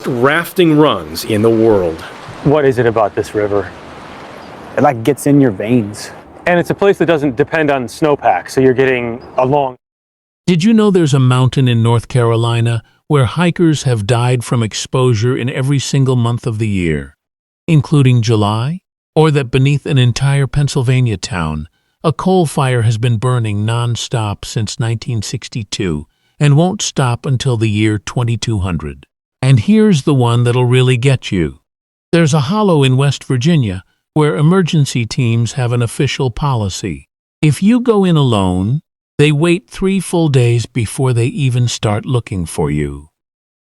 rafting runs in the world. What is it about this river? It like gets in your veins. And it's a place that doesn't depend on snowpack, so you're getting a long... Did you know there's a mountain in North Carolina where hikers have died from exposure in every single month of the year, including July? Or that beneath an entire Pennsylvania town, a coal fire has been burning non-stop since 1962 and won't stop until the year 2200. And here's the one that'll really get you. There's a hollow in West Virginia where emergency teams have an official policy. If you go in alone, they wait 3 full days before they even start looking for you.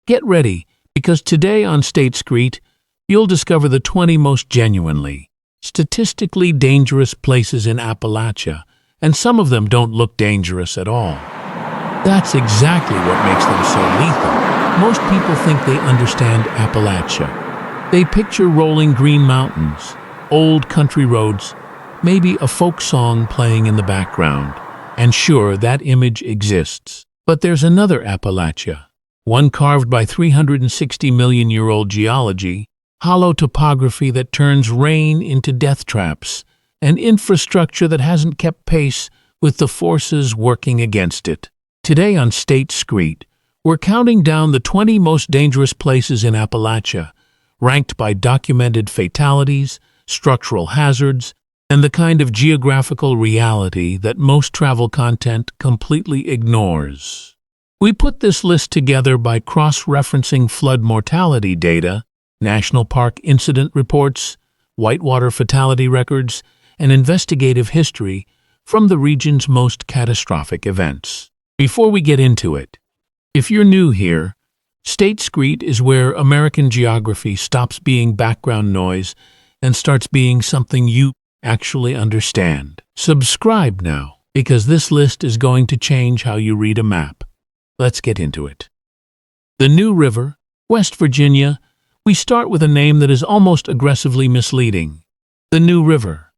Get ready, because today on State Street, you'll discover the 20 most genuinely, statistically dangerous places in Appalachia, and some of them don't look dangerous at all. That's exactly what makes them so lethal. Most people think they understand Appalachia. They picture rolling green mountains, old country roads, maybe a folk song playing in the background. And sure, that image exists. But there's another Appalachia, one carved by 360-million-year-old geology, hollow topography that turns rain into death traps, and infrastructure that hasn't kept pace with the forces working against it. Today on State Street, we're counting down the 20 most dangerous places in Appalachia, ranked by documented fatalities, structural hazards, and the kind of geographical reality that most travel content completely ignores. We put this list together by cross-referencing flood mortality data, national park incident reports, whitewater fatality records, and investigative history from the region's most catastrophic events. Before we get into it, if you're new here, State Street is where American geography stops being background noise and starts being something you actually understand. Subscribe now, because this list is going to change how you read a map. Let's get into it. The New River, West Virginia. We start with a name that is almost aggressively misleading. The New River.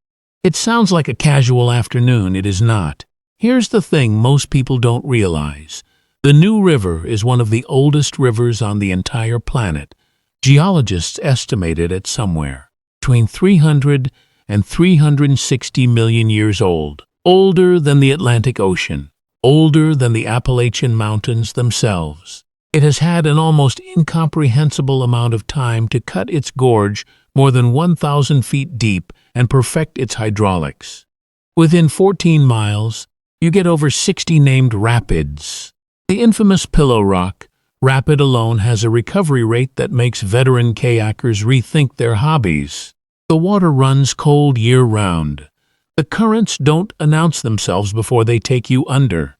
It sounds like a casual afternoon. It is not. Here's the thing most people don't realize. The New River is one of the oldest rivers on the entire planet. Geologists estimate it at somewhere between 300 and 360 million years old. Older than the Atlantic Ocean. Older than the Appalachian Mountains themselves. It has had an almost incomprehensible amount of time to cut its gorge more than 1,000 feet deep and perfect its hydraulics. Within 14 miles, you get over 60 named rapids. The infamous Pillow Rock rapid alone has a recovery rate that makes veteran kayakers rethink their hobbies. The water runs cold year-round. The currents don't announce themselves before they take you under.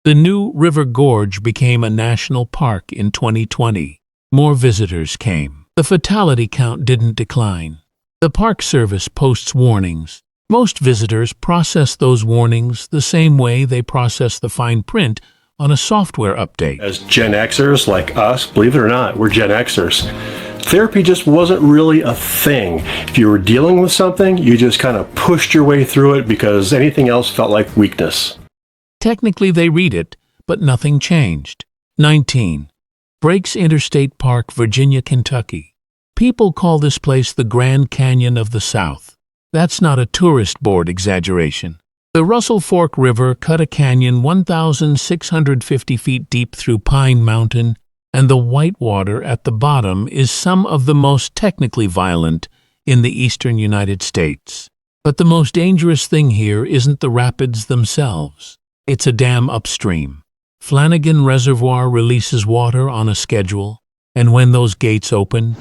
The New River Gorge became a national park in 2020. More visitors came. The fatality count didn't decline. The Park Service posts warnings. Most visitors process those warnings the same way they process the fine print on a software update. As Gen Xers like us, believe it or not, we're Gen Xers. Therapy just wasn't really a thing. If you were dealing with something, you just kind of pushed your way through it because anything else felt like weakness. Technically, they read it, but nothing changed. 19. Breaks Interstate Park, Virginia, Kentucky. People call this place the Grand Canyon of the South. That's not a tourist board exaggeration. The Russell Fork River cut a canyon 1,650 feet deep through Pine Mountain, and the whitewater at the bottom is some of the most technically violent in the eastern United States. But the most dangerous thing here isn't the rapids themselves. It's a dam upstream. Flanagan Reservoir releases water on a schedule, and when those gates open,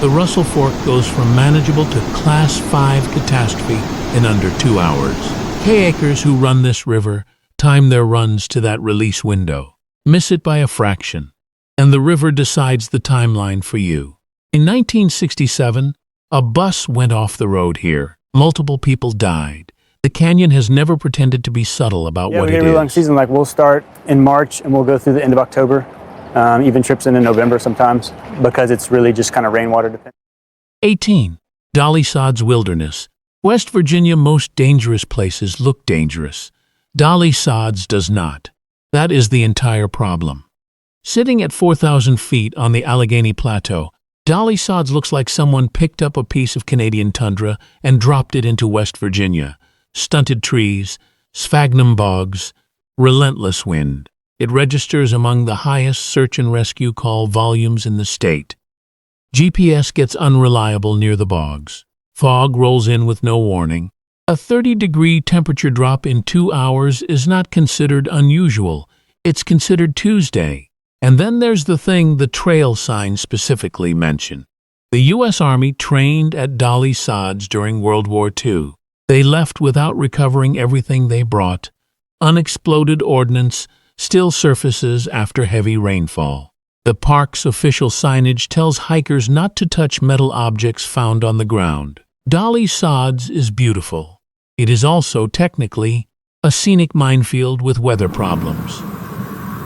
the Russell Fork goes from manageable to Class 5 catastrophe in under 2 hours. Kayakers who run this river time their runs to that release window. Miss it by a fraction, and the river decides the timeline for you. In 1967, a bus went off the road here. Multiple people died. The canyon has never pretended to be subtle about what it is. We get a really long season. Like we'll start in March and we'll go through the end of October. Even trips in November sometimes, because it's really just kind of rainwater dependent. 18. Dolly Sods Wilderness. West Virginia most dangerous places look dangerous. Dolly Sods does not. That is the entire problem. Sitting at 4,000 feet on the Allegheny Plateau, Dolly Sods looks like someone picked up a piece of Canadian tundra and dropped it into West Virginia. Stunted trees, sphagnum bogs, relentless wind. It registers among the highest search and rescue call volumes in the state. GPS gets unreliable near the bogs. Fog rolls in with no warning. A 30-degree temperature drop in 2 hours is not considered unusual. It's considered Tuesday. And then there's the thing the trail signs specifically mention. The U.S. Army trained at Dolly Sods during World War II. They left without recovering everything they brought. Unexploded ordnance still surfaces after heavy rainfall. The park's official signage tells hikers not to touch metal objects found on the ground. Dolly Sods is beautiful. It is also, technically, a scenic minefield with weather problems.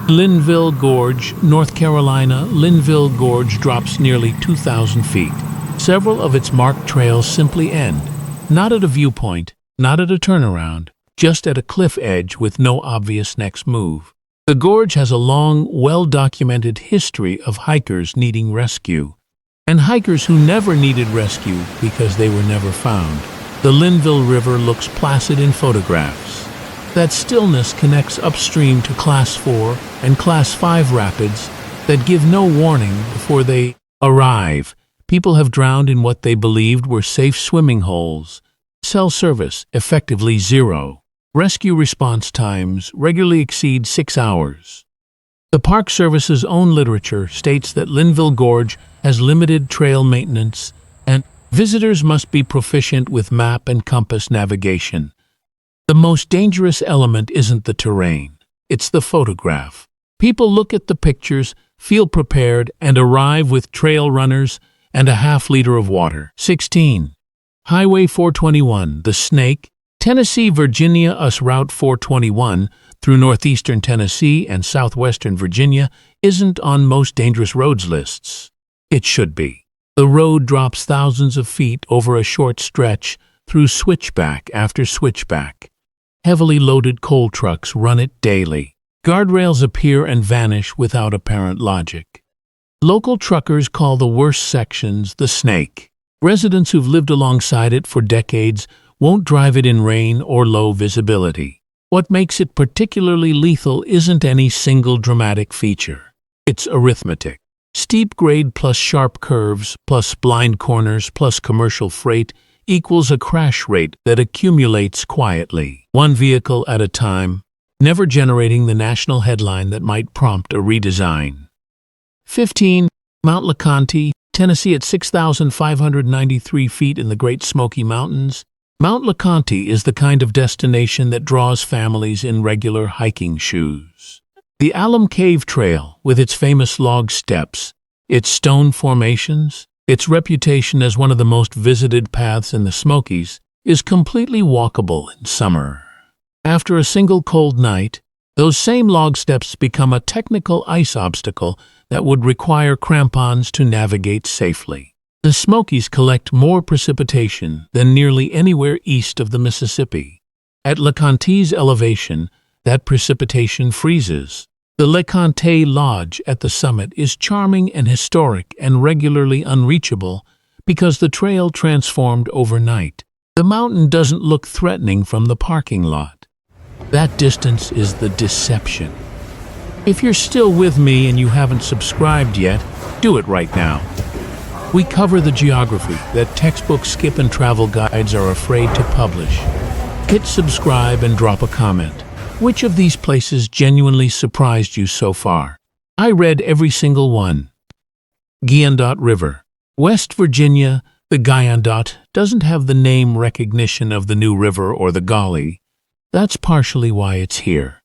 Linville Gorge, North Carolina. Linville Gorge drops nearly 2,000 feet. Several of its marked trails simply end, not at a viewpoint, not at a turnaround, just at a cliff edge with no obvious next move. The gorge has a long, well-documented history of hikers needing rescue, and hikers who never needed rescue because they were never found. The Linville River looks placid in photographs. That stillness connects upstream to Class 4 and Class 5 rapids that give no warning before they arrive. People have drowned in what they believed were safe swimming holes. Cell service, effectively zero. Rescue response times regularly exceed 6 hours. The Park Service's own literature states that Linville Gorge has limited trail maintenance and visitors must be proficient with map and compass navigation. The most dangerous element isn't the terrain, it's the photograph. People look at the pictures, feel prepared, and arrive with trail runners and a half-liter of water. 16. Highway 421, the Snake, Tennessee, Virginia. US Route 421 through northeastern Tennessee and southwestern Virginia isn't on most dangerous roads lists. It should be. The road drops thousands of feet over a short stretch through switchback after switchback. Heavily loaded coal trucks run it daily. Guardrails appear and vanish without apparent logic. Local truckers call the worst sections the Snake. Residents who've lived alongside it for decades won't drive it in rain or low visibility. What makes it particularly lethal isn't any single dramatic feature. It's arithmetic. Steep grade plus sharp curves plus blind corners plus commercial freight equals a crash rate that accumulates quietly, one vehicle at a time, never generating the national headline that might prompt a redesign. 15. Mount LeConte, Tennessee. At 6,593 feet in the Great Smoky Mountains, Mount LeConte is the kind of destination that draws families in regular hiking shoes. The Alum Cave Trail, with its famous log steps, its stone formations, its reputation as one of the most visited paths in the Smokies, is completely walkable in summer. After a single cold night, those same log steps become a technical ice obstacle that would require crampons to navigate safely. The Smokies collect more precipitation than nearly anywhere east of the Mississippi. At LeConte's elevation, that precipitation freezes. The LeConte Lodge at the summit is charming and historic and regularly unreachable because the trail transformed overnight. The mountain doesn't look threatening from the parking lot. That distance is the deception. If you're still with me and you haven't subscribed yet, do it right now. We cover the geography that textbook skip and travel guides are afraid to publish. Hit subscribe and drop a comment. Which of these places genuinely surprised you so far? I read every single one. Guyandotte River. West Virginia, the Guyandotte doesn't have the name recognition of the New River or the Gauley. That's partially why it's here.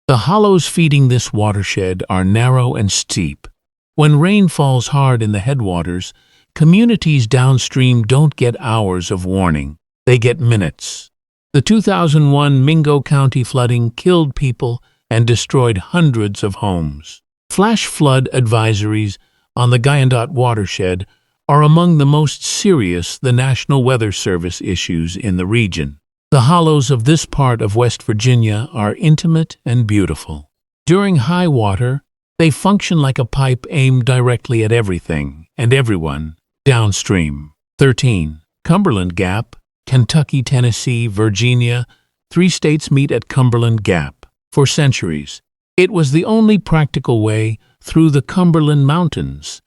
The hollows feeding this watershed are narrow and steep. When rain falls hard in the headwaters, communities downstream don't get hours of warning. They get minutes. The 2001 Mingo County flooding killed people and destroyed hundreds of homes. Flash flood advisories on the Guyandotte watershed are among the most serious the National Weather Service issues in the region. The hollows of this part of West Virginia are intimate and beautiful. During high water, They function like a pipe aimed directly at everything and everyone downstream. 13. Cumberland Gap, Kentucky, Tennessee, Virginia. 3 states meet at Cumberland Gap. For centuries, it was the only practical way through the Cumberland Mountains,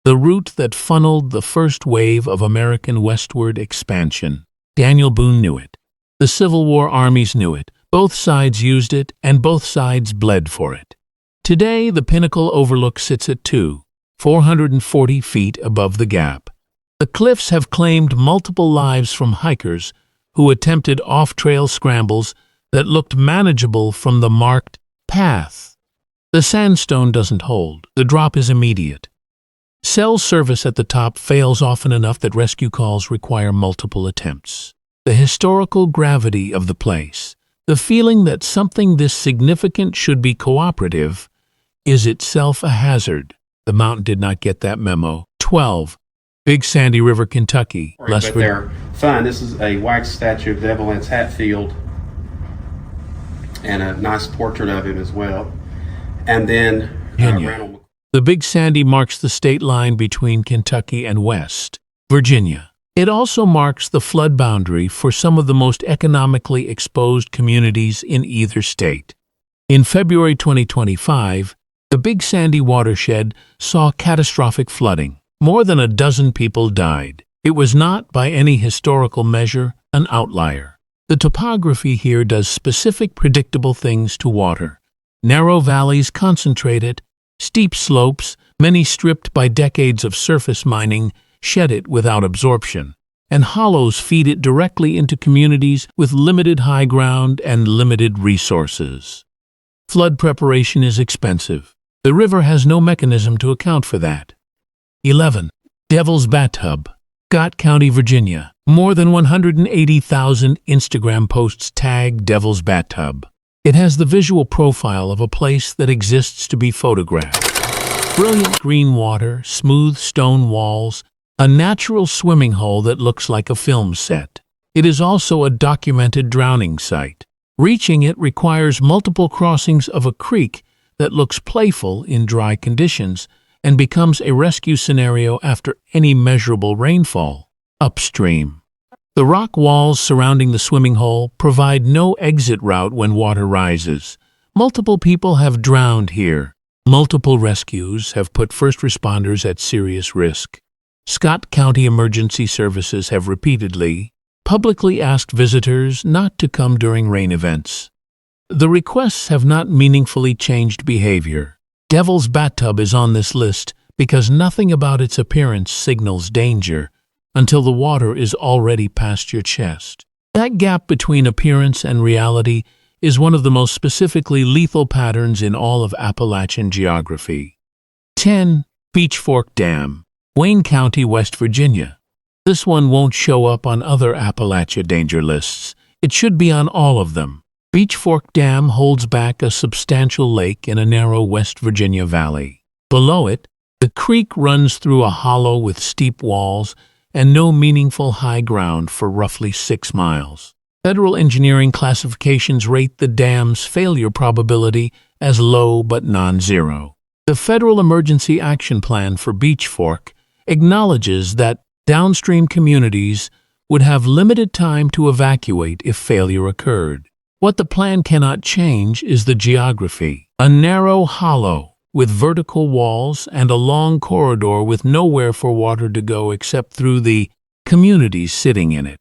the route that funneled the first wave of American westward expansion. Daniel Boone knew it. The Civil War armies knew it. Both sides used it, and both sides bled for it. Today, the pinnacle overlook sits at 440 feet above the gap. The cliffs have claimed multiple lives from hikers who attempted off-trail scrambles that looked manageable from the marked path. The sandstone doesn't hold. The drop is immediate. Cell service at the top fails often enough that rescue calls require multiple attempts. The historical gravity of the place, the feeling that something this significant should be cooperative, is itself a hazard. The mountain did not get that memo. 12. Big Sandy River, Kentucky. But they're fun. This is a wax statue of Devil Anse Hatfield and a nice portrait of him as well. And then Randall. The Big Sandy marks the state line between Kentucky and West Virginia. It also marks the flood boundary for some of the most economically exposed communities in either state. In February 2025, the Big Sandy watershed saw catastrophic flooding. More than a dozen people died. It was not, by any historical measure, an outlier. The topography here does specific predictable things to water. Narrow valleys concentrate it, steep slopes, many stripped by decades of surface mining, shed it without absorption, and hollows feed it directly into communities with limited high ground and limited resources. Flood preparation is expensive. The river has no mechanism to account for that. 11. Devil's Bathtub, Scott County, Virginia. More than 180,000 Instagram posts tag Devil's Bathtub. It has the visual profile of a place that exists to be photographed. Brilliant green water, smooth stone walls, a natural swimming hole that looks like a film set. It is also a documented drowning site. Reaching it requires multiple crossings of a creek that looks playful in dry conditions and becomes a rescue scenario after any measurable rainfall. Upstream. The rock walls surrounding the swimming hole provide no exit route when water rises. Multiple people have drowned here. Multiple rescues have put first responders at serious risk. Scott County Emergency Services have repeatedly, publicly asked visitors not to come during rain events. The requests have not meaningfully changed behavior. Devil's Bathtub is on this list because nothing about its appearance signals danger until the water is already past your chest. That gap between appearance and reality is one of the most specifically lethal patterns in all of Appalachian geography. 10. Beech Fork Dam, Wayne County, West Virginia. This one won't show up on other Appalachia danger lists. It should be on all of them. Beech Fork Dam holds back a substantial lake in a narrow West Virginia valley. Below it, the creek runs through a hollow with steep walls and no meaningful high ground for roughly 6 miles. Federal engineering classifications rate the dam's failure probability as low but non-zero. The Federal Emergency Action Plan for Beech Fork acknowledges that downstream communities would have limited time to evacuate if failure occurred. What the plan cannot change is the geography. A narrow hollow with vertical walls and a long corridor with nowhere for water to go except through the communities sitting in it.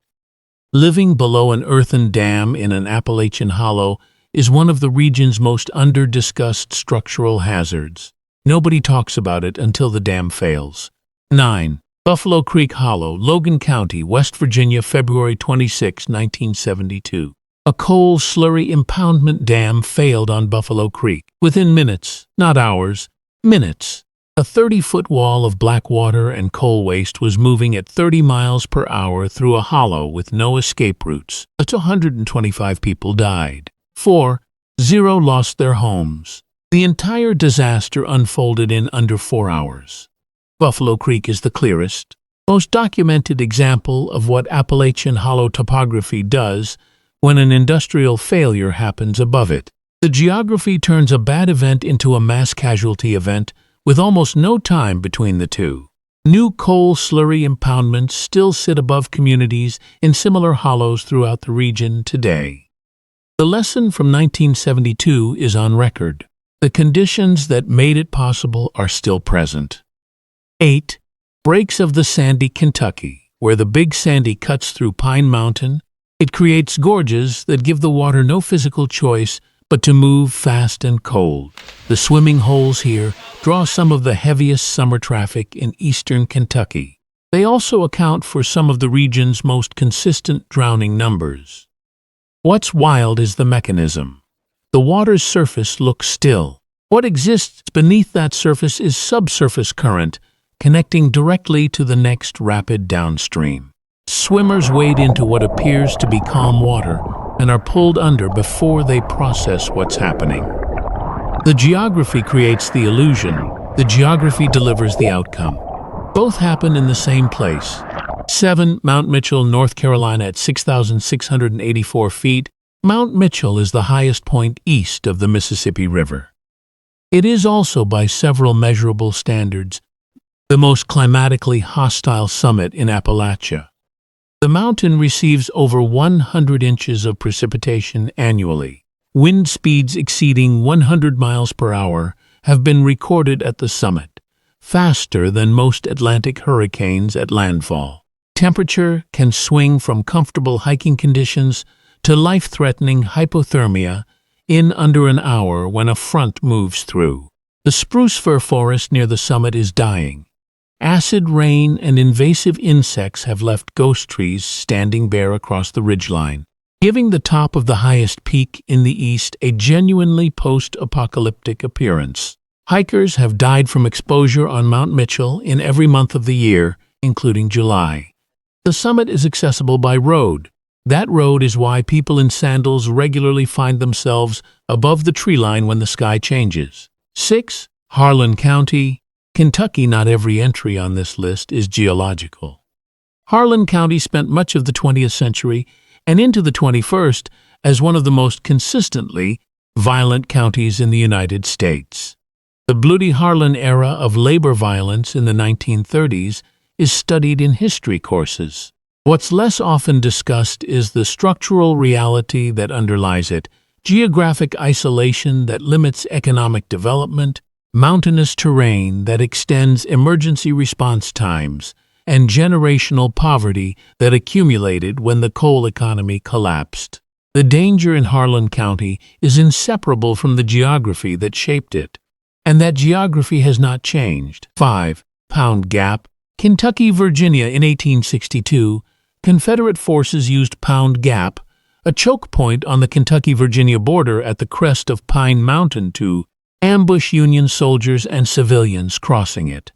Living below an earthen dam in an Appalachian hollow is one of the region's most under-discussed structural hazards. Nobody talks about it until the dam fails. 9. Buffalo Creek Hollow, Logan County, West Virginia, February 26, 1972. A coal slurry impoundment dam failed on Buffalo Creek. Within minutes, not hours, minutes, a 30-foot wall of black water and coal waste was moving at 30 miles per hour through a hollow with no escape routes. 125 people died. 4. 0 lost their homes. The entire disaster unfolded in under 4 hours. Buffalo Creek is the clearest, most documented example of what Appalachian hollow topography does when an industrial failure happens above it. The geography turns a bad event into a mass casualty event with almost no time between the two. New coal slurry impoundments still sit above communities in similar hollows throughout the region today. The lesson from 1972 is on record. The conditions that made it possible are still present. 8. Breaks of the Sandy, Kentucky, where the Big Sandy cuts through Pine Mountain. It creates gorges that give the water no physical choice but to move fast and cold. The swimming holes here draw some of the heaviest summer traffic in eastern Kentucky. They also account for some of the region's most consistent drowning numbers. What's wild is the mechanism. The water's surface looks still. What exists beneath that surface is subsurface current, connecting directly to the next rapid downstream. Swimmers wade into what appears to be calm water and are pulled under before they process what's happening. The geography creates the illusion. The geography delivers the outcome. Both happen in the same place. 7. Mount Mitchell, North Carolina at 6,684 feet. Mount Mitchell is the highest point east of the Mississippi River. It is also, by several measurable standards, the most climatically hostile summit in Appalachia. The mountain receives over 100 inches of precipitation annually. Wind speeds exceeding 100 miles per hour have been recorded at the summit, faster than most Atlantic hurricanes at landfall. Temperature can swing from comfortable hiking conditions to life-threatening hypothermia in under an hour when a front moves through. The spruce fir forest near the summit is dying. Acid rain and invasive insects have left ghost trees standing bare across the ridgeline, giving the top of the highest peak in the east a genuinely post-apocalyptic appearance. Hikers have died from exposure on Mount Mitchell in every month of the year, including July. The summit is accessible by road. That road is why people in sandals regularly find themselves above the tree line when the sky changes. 6. Harlan County, Kentucky. Not every entry on this list is geological. Harlan County spent much of the 20th century and into the 21st as one of the most consistently violent counties in the United States. The bloody Harlan era of labor violence in the 1930s is studied in history courses. What's less often discussed is the structural reality that underlies it: geographic isolation that limits economic development, mountainous terrain that extends emergency response times, and generational poverty that accumulated when the coal economy collapsed. The danger in Harlan County is inseparable from the geography that shaped it, and that geography has not changed. 5. Pound Gap, Kentucky, Virginia. In 1862, Confederate forces used Pound Gap, a choke point on the Kentucky-Virginia border at the crest of Pine Mountain, to ambush Union soldiers and civilians crossing it.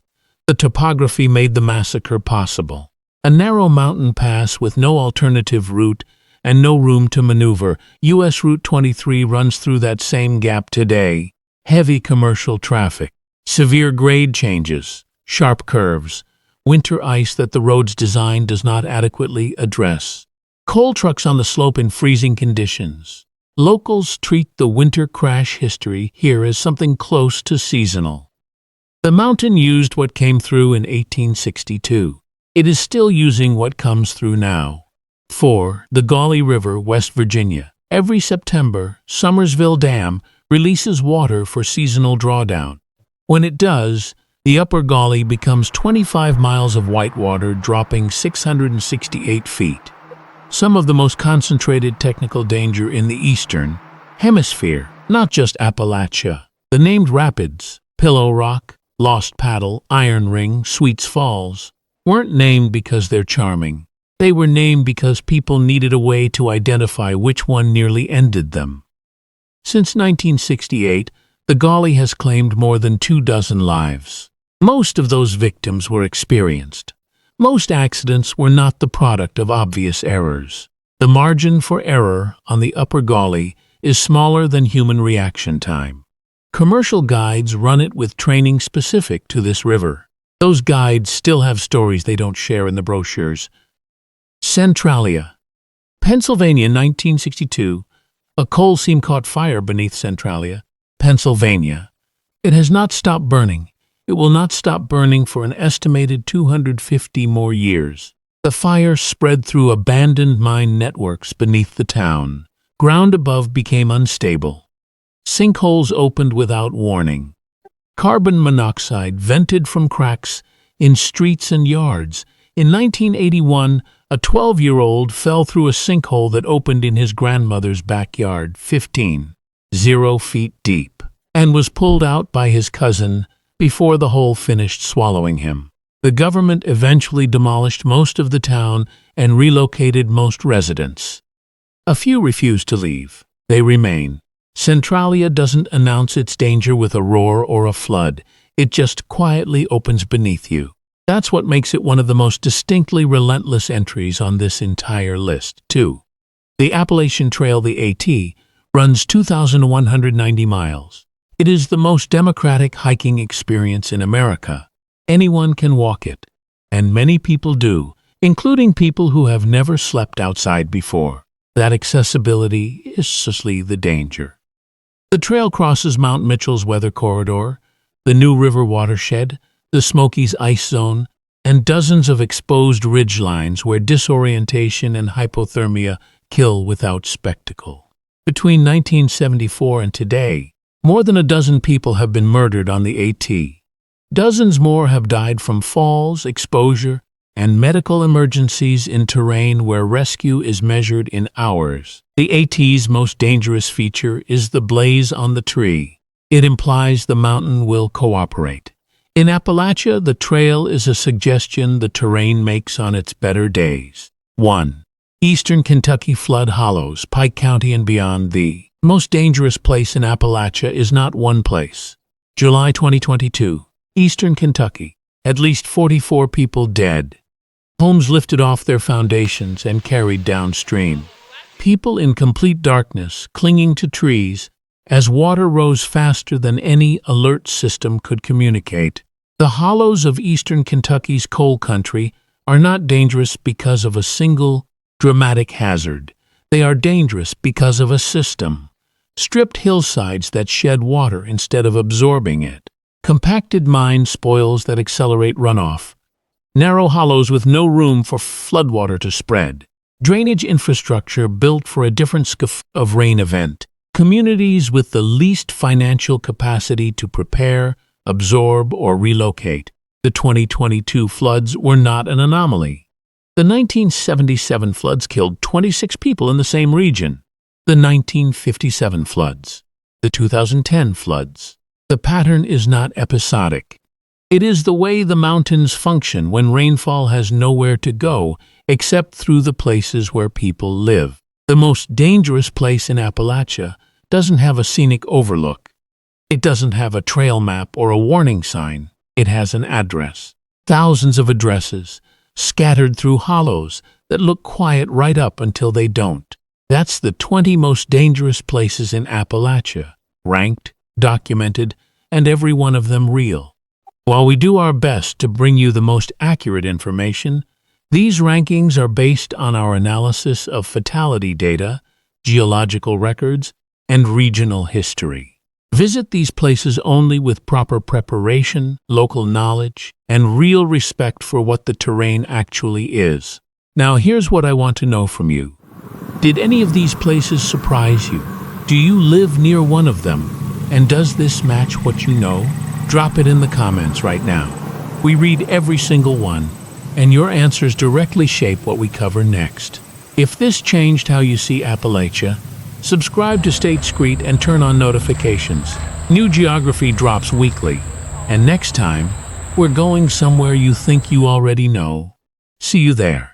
The topography made the massacre possible. A narrow mountain pass with no alternative route and no room to maneuver. U.S. Route 23 runs through that same gap today. Heavy commercial traffic, severe grade changes, sharp curves, winter ice that the road's design does not adequately address. Coal trucks on the slope in freezing conditions. Locals treat the winter crash history here as something close to seasonal. The mountain used what came through in 1862. It is still using what comes through now. 4. The Gauley River, West Virginia. Every September, Summersville Dam releases water for seasonal drawdown. When it does, the upper Gauley becomes 25 miles of whitewater, dropping 668 feet. Some of the most concentrated technical danger in the eastern hemisphere, not just Appalachia. The named rapids, Pillow Rock, Lost Paddle, Iron Ring, Sweets Falls, weren't named because they're charming. They were named because people needed a way to identify which one nearly ended them. Since 1968, the Gauley has claimed more than 24 lives. Most of those victims were experienced. Most accidents were not the product of obvious errors. The margin for error on the upper Gauley is smaller than human reaction time. Commercial guides run it with training specific to this river. Those guides still have stories they don't share in the brochures. Centralia, Pennsylvania, 1962. A coal seam caught fire beneath Centralia, Pennsylvania. It has not stopped burning. It will not stop burning for an estimated 250 more years. The fire spread through abandoned mine networks beneath the town. Ground above became unstable. Sinkholes opened without warning. Carbon monoxide vented from cracks in streets and yards. In 1981, a 12-year-old fell through a sinkhole that opened in his grandmother's backyard, 0 feet deep, and was pulled out by his cousin before the hole finished swallowing him. The government eventually demolished most of the town and relocated most residents. A few refused to leave. They remain. Centralia doesn't announce its danger with a roar or a flood. It just quietly opens beneath you. That's what makes it one of the most distinctly relentless entries on this entire list, too. The Appalachian Trail, the AT, runs 2,190 miles. It is the most democratic hiking experience in America. Anyone can walk it, and many people do, including people who have never slept outside before. That accessibility is precisely the danger. The trail crosses Mount Mitchell's weather corridor, the New River watershed, the Smokies ice zone, and dozens of exposed ridgelines where disorientation and hypothermia kill without spectacle. Between 1974 and today, more than a dozen people have been murdered on the AT. Dozens more have died from falls, exposure, and medical emergencies in terrain where rescue is measured in hours. The AT's most dangerous feature is the blaze on the tree. It implies the mountain will cooperate. In Appalachia, the trail is a suggestion the terrain makes on its better days. 1. Eastern Kentucky Flood Hollows, Pike County and beyond. The most dangerous place in Appalachia is not one place. July 2022, Eastern Kentucky. At least 44 people dead. Homes lifted off their foundations and carried downstream. People in complete darkness, clinging to trees, as water rose faster than any alert system could communicate. The hollows of eastern Kentucky's coal country are not dangerous because of a single dramatic hazard. They are dangerous because of a system. Stripped hillsides that shed water instead of absorbing it. Compacted mine spoils that accelerate runoff. Narrow hollows with no room for floodwater to spread. Drainage infrastructure built for a different scale of rain event. Communities with the least financial capacity to prepare, absorb, or relocate. The 2022 floods were not an anomaly. The 1977 floods killed 26 people in the same region. The 1957 floods. The 2010 floods. The pattern is not episodic. It is the way the mountains function when rainfall has nowhere to go except through the places where people live. The most dangerous place in Appalachia doesn't have a scenic overlook. It doesn't have a trail map or a warning sign. It has an address. Thousands of addresses, scattered through hollows that look quiet right up until they don't. That's the 20 most dangerous places in Appalachia, ranked, documented, and every one of them real. While we do our best to bring you the most accurate information, these rankings are based on our analysis of fatality data, geological records, and regional history. Visit these places only with proper preparation, local knowledge, and real respect for what the terrain actually is. Now, here's what I want to know from you. Did any of these places surprise you? Do you live near one of them? And does this match what you know? Drop it in the comments right now. We read every single one, and your answers directly shape what we cover next. If this changed how you see Appalachia, subscribe to State Screet and turn on notifications. New geography drops weekly, and next time, we're going somewhere you think you already know. See you there.